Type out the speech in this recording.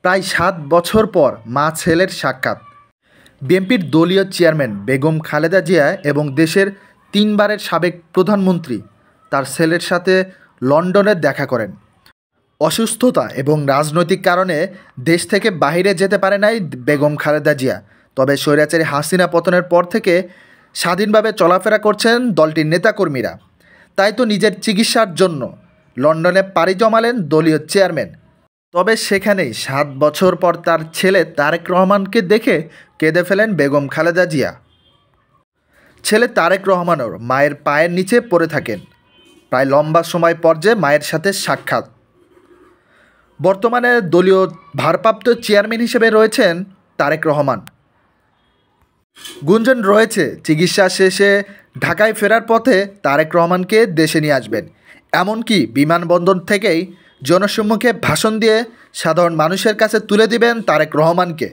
প্রায় ৭ বছর পর মা ছেলের সাক্ষাৎ। বিএনপির দলীয় চেয়ারম্যান বেগম খালেদা জিয়া এবং দেশের ৩ বারের সাবেক প্রধানমন্ত্রী তার ছেলের সাথে লন্ডনে দেখা করেন। অসুস্থতা এবং রাজনৈতিক কারণে দেশ থেকে বাইরে যেতে পারে নাই বেগম খালেদা জিয়া। তবে স্বৈরাচারী হাসিনা পতনের পর থেকে স্বাধীনভাবে চলাফেরা করছেন দলটির নেতাকর্মীরা। তাই তো নিজের চিকিৎসার জন্য লন্ডনে পাড়ি জমালেন দলীয় চেয়ারম্যান। তবে সেখানেই ৭ বছর পর তার ছেলে তারেক রহমানকে দেখে কেঁদে ফেলেন বেগম খালেদা জিয়া। ছেলে তারেক রহমানও মায়ের পায়ের নিচে পড়ে থাকেন। প্রায় লম্বা সময় পর যে মায়ের সাথে সাক্ষাৎ। বর্তমানে দলীয় ভারপ্রাপ্ত চেয়ারম্যান হিসেবে রয়েছেন তারেক রহমান। গুঞ্জন রয়েছে চিকিৎসা শেষে ঢাকায় ফেরার পথে তারেক রহমানকে দেশে নিয়ে আসবেন। এমনকি বিমানবন্দর থেকেই জনসম্মুখে ভাষণ দিয়ে সাধারণ মানুষের কাছে তুলে দিবেন তারেক রহমানকে।